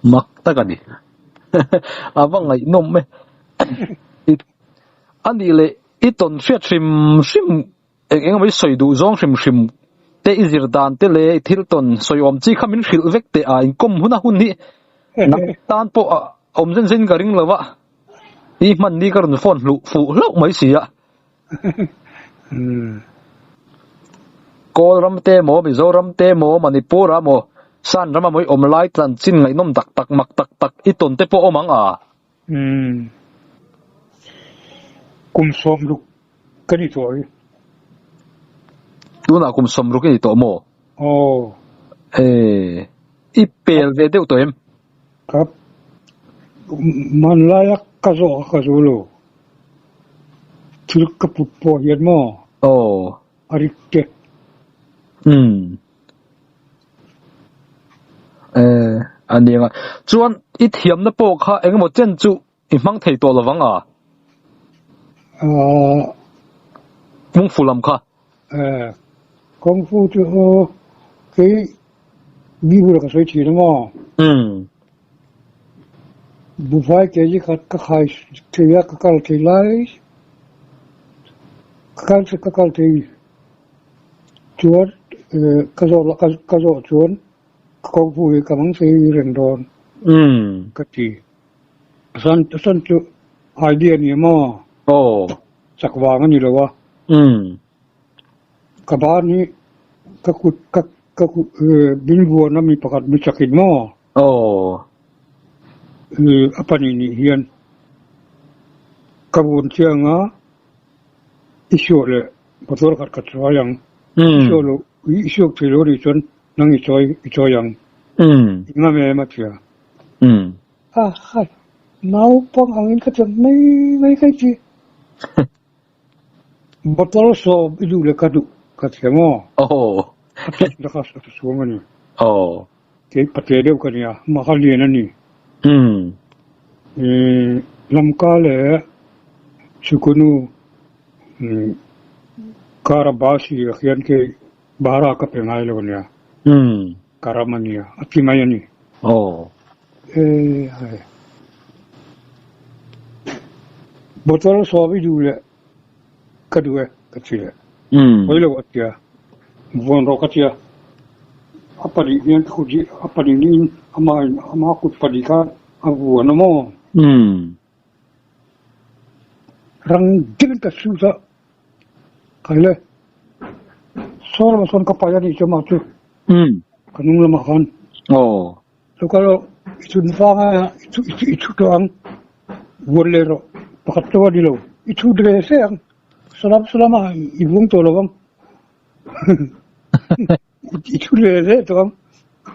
[SPEAKER 1] Mặc ta cái gì? Abang ngai nom me. Ani le iton fiat sim engam mai soi du zong sim te izir dan te le thilton soi om chi khamin khil vek te a inkom huna hun ni nak tan po om zen garing lawa i man ni karun phone lu fu lo mai sia Kol ram te mo Mizoram te mo Manipur mo san rama moi om lai tlan chin ngai nom tak mak tak iton te po omang a
[SPEAKER 2] kum som lu kani toi
[SPEAKER 1] tu na kum som ru ke to mo i pel ve deu to em
[SPEAKER 2] kap man layak kazo lo thil kaput po yen mo arike
[SPEAKER 1] ani nga chuan i thiam na po kha engmo chen chu i mang thei to lawang a mung fulam kha
[SPEAKER 2] kung fu chu ke bi bu ka soi chi mo bu fai ke ji khat ka khai ke ya ka kal ke lai ka kal te chuan ka zo chuan kung fu ka mang sei ren don ka ti san chu idea ni mo sakwa nga ni lawa ka ba ni ka ku binbuan na mi pakat mi sakin mo apa ni hian kabun siya nga isyo le patol kat katsayang isyo lo isyo tilo ri chon nang ichoy yang nga me matya hai mau pang angin ka chan may kai chi botol so idu le kadu katya mo dakas at suwa ni kay patedeo kanya mahali na ni lamkale sukunu karabasi akyan ke bahara ka pengay lo niya karamania atimaya ni botol so idu le kadu katya oilo katya buon ro katya apa di yang kuji apa di ni ama aku padika abu namo rang din ka susa kale soal mason kapaya ni cuma tu kanung lamakan so kalau itu nafanga itu doang bolero pakatwa dilo itu dress yang selama ibung tolong itu dress doang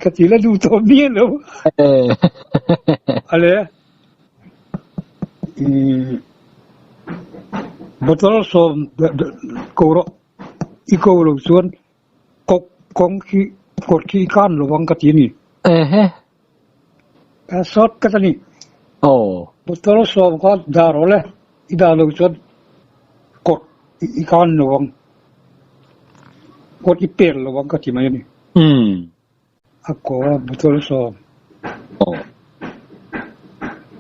[SPEAKER 2] katila du to bien lo ale betul so koro ikoro suan kongki korki kan lo bang katini sot katani betul so kan darole idalo suan kor ikan lo bang kor ipel lo bang katini ni ako betul so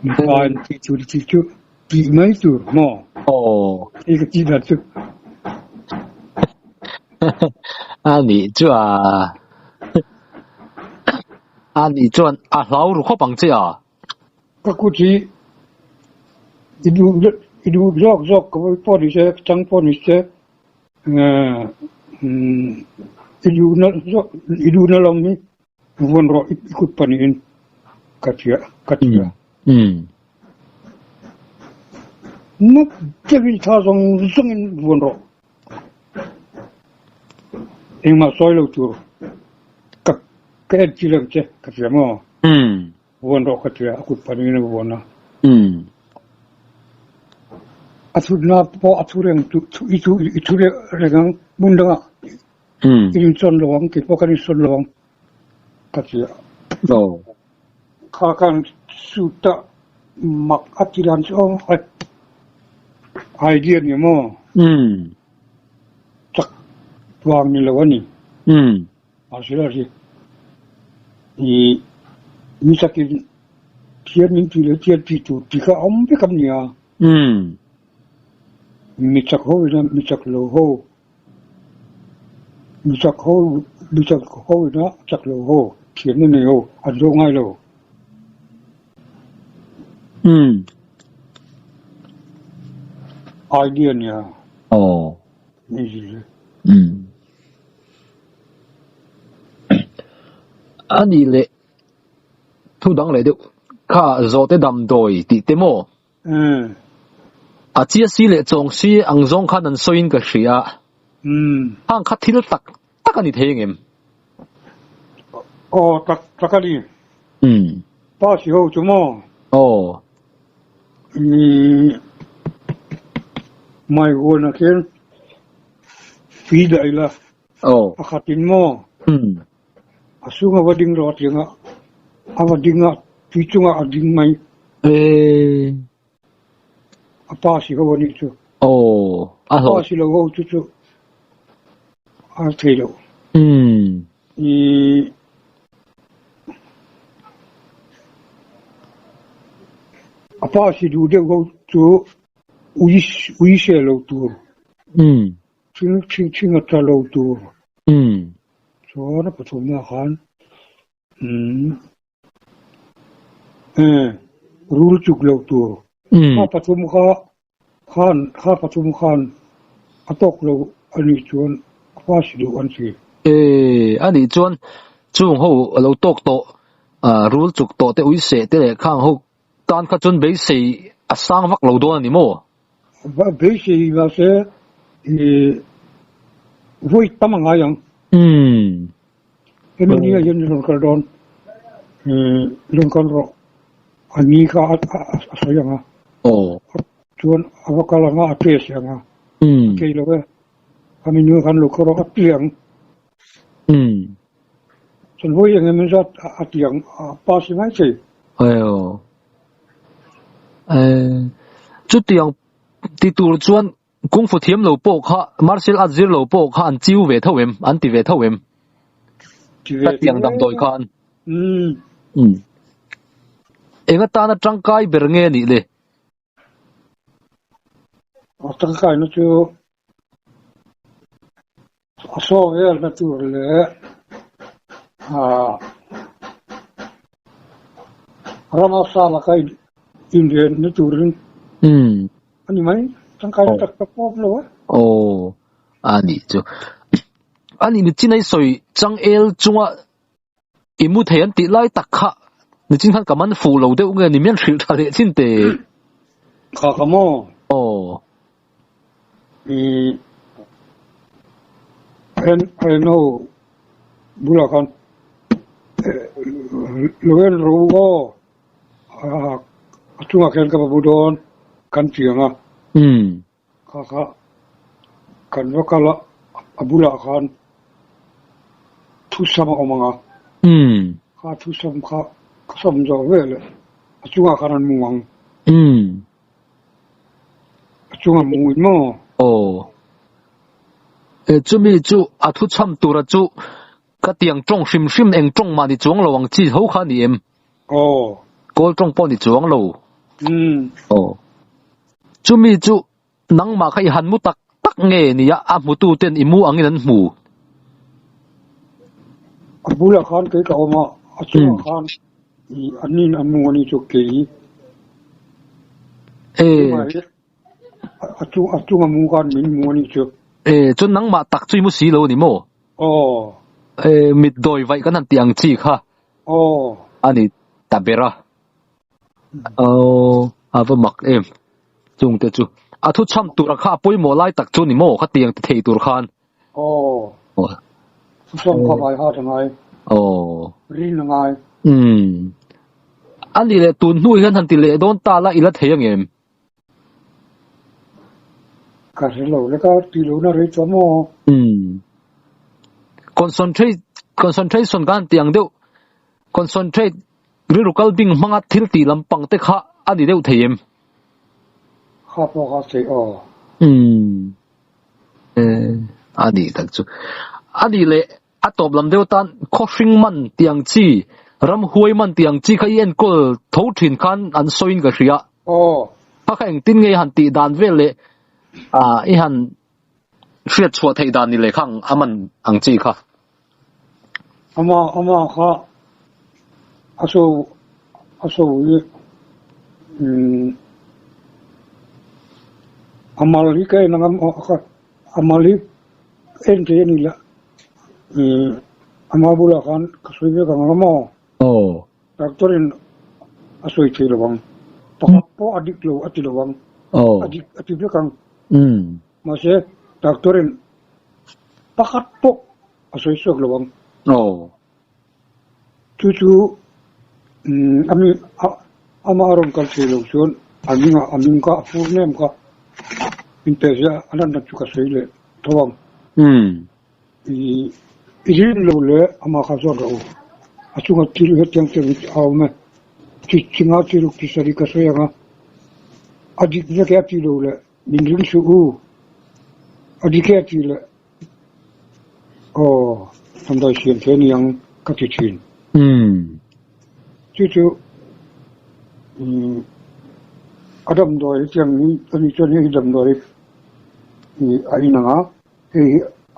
[SPEAKER 2] bukan cuci di mana itu mo itu tidak tu
[SPEAKER 1] 你这你这老如何绑架
[SPEAKER 2] aku si itu jok kalau polis cang polis itu dalam ni bukan roh ikut panin katia nuk jadi thasong sungin bukan roh yang masuk lo tu kayak cilang ceh katia mo bukan roh katia ikut panin bukan na atur na po atur yang itu dengan mundang ini son loang kita bukan son loang katia kakan sudah mak atiran so idea ni mo tak tuang ni lawan ni asal sih ni misalkan tiada mimpi le tiada pitu tiga ambil kami ya misak ho na misak lo ho misak ho na cak lo ho tiada ni ho ada ngai lo idea ni ya ni sih
[SPEAKER 1] ani le thu dang le de kha zo te dam doi ti te mo chia si le chong si ang zong khan an soin ka hria hang kha thil tak ani thengem
[SPEAKER 2] tak kali pa si ho chumo mai gona ken fida ila akatin mo asunga wading rot yang awadinga pichunga ading mai apa sih kau ni tu apa sih lo kau tu artelo ni apa sih dulu kau tu uishe lo tu cing atau lo tu so na patungnya kan rule cuk lo tu patum kan atok lo ani chuan kwasi do an si
[SPEAKER 1] ani chuan chung ho lo tok to rule chuk to te ui se te le khang ho tan kha chun be se asang vak lo do ani mo
[SPEAKER 2] be se va se voi tamanga yang ini ni yang longkar don longkar ro ani ka asayang chuan awakalanga ates yang kilo ke kami nu kan lo koro atiang sen voi yang menjat atiang pas mai se
[SPEAKER 1] ayo chu tiang ti tur chuan kung fu thiam lo po kha martial arts zir lo po kha an chiu ve thawem an ti ve thawem ta tiang dam doi khan enga ta na tangkai ber nge ni le
[SPEAKER 2] tangkai no chu aso el na tur le rama sala kai indian na turin ani mai tangkai tak pop lo
[SPEAKER 1] ani chu อันนี้นี่จีนไอ้สวยจังเอลจงอ่ะอิมุเทียนติไล่ตักขะนี่จีนท่านกับมันฟูเราเดี๋ยวเงินนี่มันถือทะเลจินเต
[SPEAKER 2] ข้าขโม
[SPEAKER 1] โอ้
[SPEAKER 2] เอ็นโอบุลกันลูเอนรู้ว่าจุงอาเคนกับบุดอนกันเชียงอ่ะข้ากันว่ากันละบุลกันทุสามออกมาข้าทุสามข้าสมจเวลจุงอาการมัวจุงอามุยมั้ง
[SPEAKER 1] โอ้จุมีจุอาทุชำตัวละจุก็เตียงจงชิมเองจงมาดิจวงระวังจีเขาขานี่เอ็ม
[SPEAKER 2] โอ้
[SPEAKER 1] ก็จงป้อนดิจวงเราโอ้จุมีจุนังมาใครหันมุตักเงี้ยนี่อะอามุตูเต็นอิมูอังนั้นหมู
[SPEAKER 2] บุลคันเกี่ยวกับมาจุงคันอันนี้อันมูนี่จุกี้จุงมูกันมินมูนี่จุ
[SPEAKER 1] จนนังมาตักจุยมุสีโลนี่โม
[SPEAKER 2] โอ้
[SPEAKER 1] มิดโดยไว้กันนั่นเตียงจีค่ะ
[SPEAKER 2] โอ้
[SPEAKER 1] อันนี้ตาเบระอาว่ามักจุงเตจูอาทุช่ำตัวราคาปุ้ยโมไล่ตักจุนี่โมเขาเตียงเทตัวคาน
[SPEAKER 2] โอ้ช่วงเข้าไปหาทำไงรีนยังไง
[SPEAKER 1] อันนี้เลยตุนนุ่ยกันทันทีเลยโดนตาละอีละเทียง
[SPEAKER 2] ก็เสร็จแล้วก็ตีลูน่าริจโม
[SPEAKER 1] concentration กันเตียงเดียว concentrate หรือ local บิ่งมังอัดทิลตีลำปังเตะข้าอันนี้เดียวเทียม
[SPEAKER 2] ข้าพอข้าเสีย
[SPEAKER 1] อันนี้ตั้งจู่อันนี้เลยอัตบลำเดียวตันข้อชิงมันเตียงจีรำหวยมันเตียงจีขยันก็ทวถินกันอันโซอินกับเสียถ้าแข่งตินไงหันตีดานเวลเลยอีหันเสียชัวไทยดานนี่เลยข้างอามันอังจีค่ะ
[SPEAKER 2] อามาค่ะอาสูอามาลิกเองนะครับอามาลิเอ็นเจนี่แหละอามาบุลกันก็สวยเยอะกันละมั้งดักตอรินอาสวยเชลวังพออดีตเราอดีตวังอดีตเยอะกันมาเสียดักตอรินปักตกอาสวยสุกละวังจู่อามาอารมณ์กันเชลชวนอามิงก็ฟูเนมก็อินเตอร์เซียอันนั้นจุกสวยเลยทวังอีจีนเราเลยอามาข้าศึกเราอาจุงอัดทิลเหตุยังเกิดเอาไหมชิงอาทิลุกิสริกัสวยอ่ะอดีตจะแค่ทิลเลยมินริงสูอดีตแค่ทิลทำได้เสียงเสียงยังกัดชินจู่อดัมดอยที่ยังนี้ตอนนี้จนนี้อดัมดอยไอ้นั่ง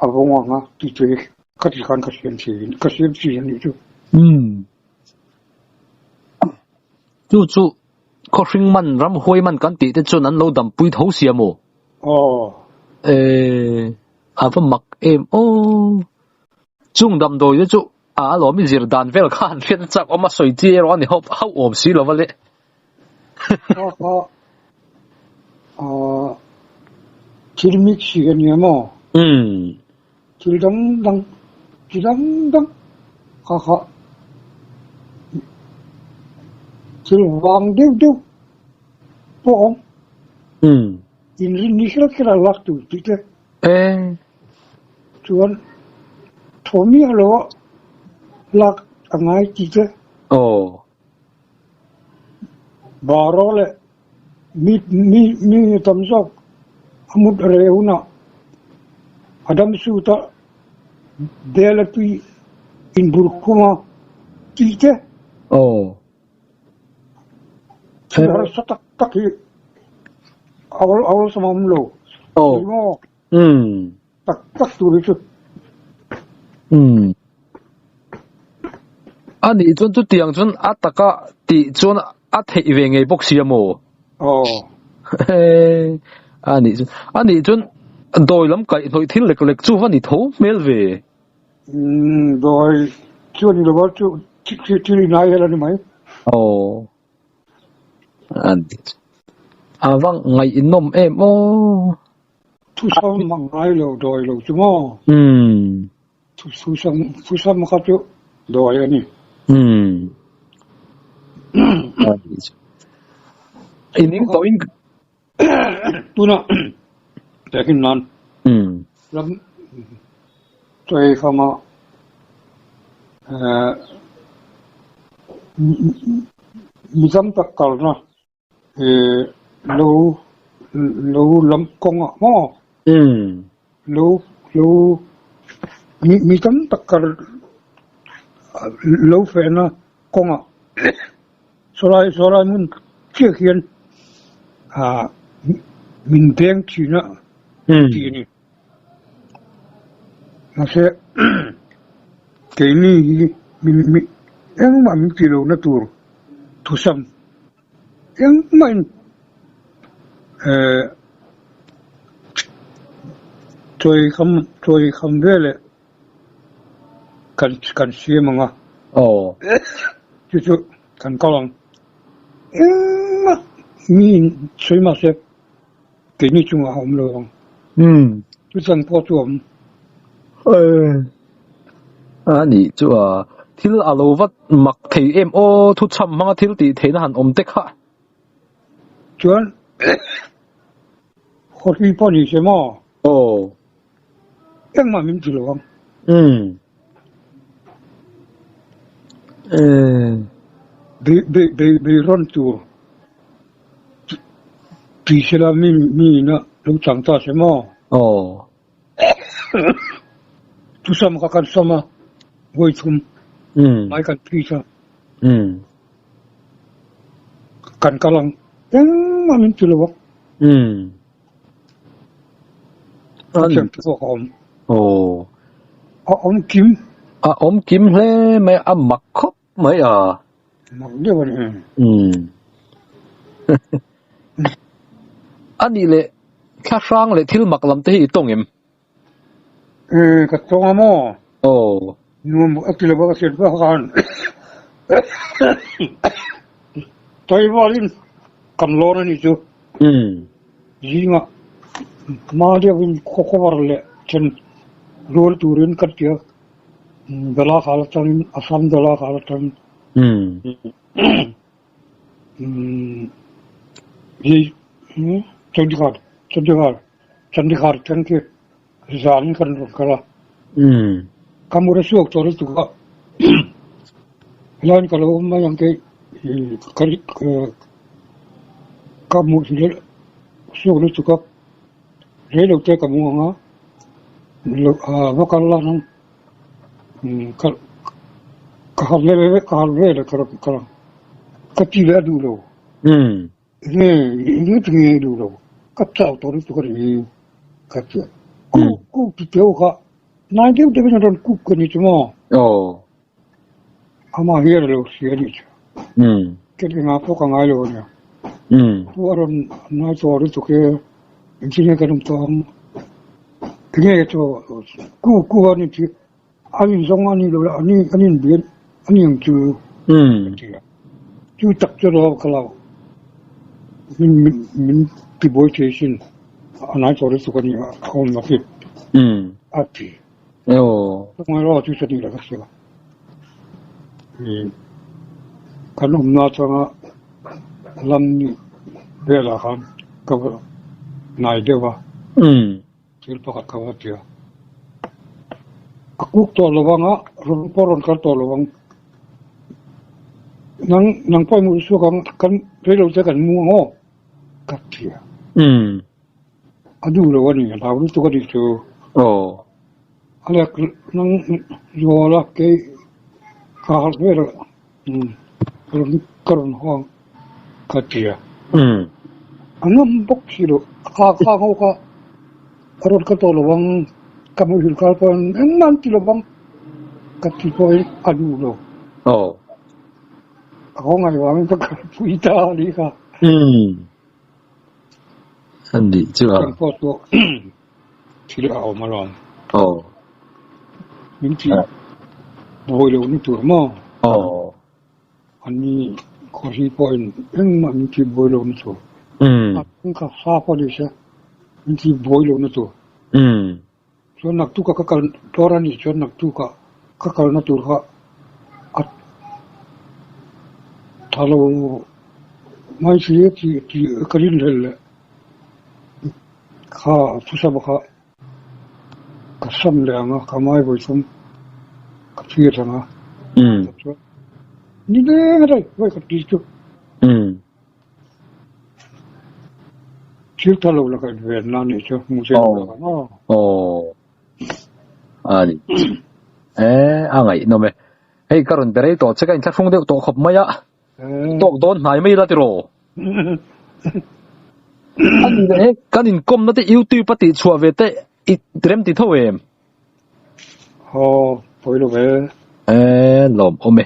[SPEAKER 2] อาบงวงที่เจอกัดขันกัดเสียงนี่
[SPEAKER 1] จู่ข้อชิงมันรำหวยมันกันตีแต่จนนั้นเราดำปุยเท้าเสียโมอาว่ามักจุงดำโดยจู่หลอมิจิรดานเวลขันเพียนจักออกมาสวยจีร้อนนี่เขาอมสีแล้ววะเลย
[SPEAKER 2] ทีมิกซี่กันเนี่ยมั้งทีดังค่ะทีวางเดียวปองอินรินิชลักษณะลักตุติเตชวนทอมีอะไรลักอะไรติเตบารอเลยมีทำซักอามุดเร็วนะอดัมสุตาเดลตุยอินบุรุษมาติเตharus tak awal sama mlo tak tuh itu
[SPEAKER 1] อันนี้จนตัวเตียงจนอัตตะกะตีจนอัตเหวงไงพวกเสียโมอันนี้จนโดยลำไก่โดยทิ้งเล็กๆจู่วันนี้โถเมลเว
[SPEAKER 2] โดยช่วงนี้เราว่าช่วงที่นายอะไรนี่ไหม
[SPEAKER 1] โอ้อันว่างไงอินนมโอ้
[SPEAKER 2] ทุกซ้ำมังไงเราโดยเราจุ่มทุกซ้ำมันก็จะโดยอันนี้
[SPEAKER 1] อันนี้ตัวอิน
[SPEAKER 2] ตัวน่ะแต่ขึ้นนั้นแล้วตัวคำว่ามีซ้ำตะกอลนะเราลำกงอ่ะมั้งเรามีซ้ำตะกอลเราแฟนนะกงอ่ะสลายมันเชี่ยเขียนมินเพียงชีนะทีนี้นะเสะแค่นี้มียังไม่มีที่เราเนี่ยตัวทุกซ้ำยังไม่ช่วยคำเวลกันเสียมั้งอ่ะจุดกันกำลังมีช่วยมาเสะแค่นี้จุงอ่ะผมเลยจุดสังพอตัวผม
[SPEAKER 1] นี่จู่ที่เราเอาวัดมักที่ทุกช่ำมั่งที่ตีที่นั่นเด็กฮะ
[SPEAKER 2] จวนคนที่พอดีใช่ไหมยังมาไม่ถึงหรอกไปร้อนตัวที่เสร็จมีนะลูกจังตาใช่ไหมทุกสมัยกันสมัยวัยทุ่มไม่กันพี่ชะกันกำลังยังมาไม่ถึงหรอกจังตัวอม
[SPEAKER 1] กิมเลยไม่มักคบไม่
[SPEAKER 2] มักเดียวนี่
[SPEAKER 1] อันนี้เลยแค่ช่างเลยที่มักลำที่ตรงเ
[SPEAKER 2] ก็ตรงอ่ะมั้งนู่นอักที่เราบอกเสร็จแล้วกันตัวอีวอลินกันโลนั่นนี่จูยิงอ่ะมาเดี๋ยวโคบาร์เลยฉันรู้ตัวเรื่องกันเดียวดลาขาวตันอัสสัมดลาขาวตันยี่จันดิคาร์จันที่จานกันรู้กันละkamu resuk tu itu kak, lain kalau macam ke kamu sendiri resuk itu kak, relu tu kamu angah, bukan lah nang, kahar le kalau kecil dulu, ini tinggi dulu, kacau tu itu kan ini kacau, ku tahu kak. Nah dia udah bisa don cook ni cuma. Ama here lo siari. Kita ngapo kang ayo ni. Tuaran na tuaran tu ke insinya kan tuam. Kini itu ku ni tu. Ayin zongan ni lo ani biar ani yang tu. Tu tak jauh kalau min piboy station. Anak tuaran tu kan ni kaum masih. Api. 정말로 주셔도 되겠어요. 간혹 나타나 람니 베라함 그 나이데와 실파가 가봤죠. 국도 로방아 롱포론 갈도 로방 nang pai mu su kan relo te kan mu ngo katia adu lo wani la ru to ko di tu ala nang yola ke kahal ver karon hong katia anam bok siro ka ho ka karon ka to lo bang kamu hil kalpan nan ti lo bang kati ko adu lo ako ngayon ang pagkapuita halika
[SPEAKER 1] hindi chưa
[SPEAKER 2] ang photo sila ako malon มินจีบอยเลยนี่ตัวมั้งอันนี้ขอที่พอยน์เอ็งมันมินจีบอยเลยนี่ตัวอันก็ฟ้าพอดีใช่มินจีบอยเลยนี่ตัวส่วนนักตุกก็คัลตัวรันนี่ส่วนนักตุกก็คัลนั่นตัวก็ถ้าเราไม่เสียที่กระดิ่งเลยข้าทุกสัปดาห์ก็ซ้ำเลยนะข้าไม่ไปซ้ำก็เสียนะนี่เด้งอะไรไว้ก็ดีจุชื่อท่าเราแล้วก็เวียนนานี่จ้ะมุสลิมแล้วนะ
[SPEAKER 1] นี่ไงโน้มเฮ้ยการันเดอร์ตัวเช็คอินชักฟงเดียวตัวขบไม่ยะตัวโดนหายไม่ได้ติโรอันนี้เนี่ยการอินคอมนั่นที่ยูทูบปฏิชัวเวทอีเตรียมติดเท่าเอง
[SPEAKER 2] พอไปเลย
[SPEAKER 1] หลอมโอเม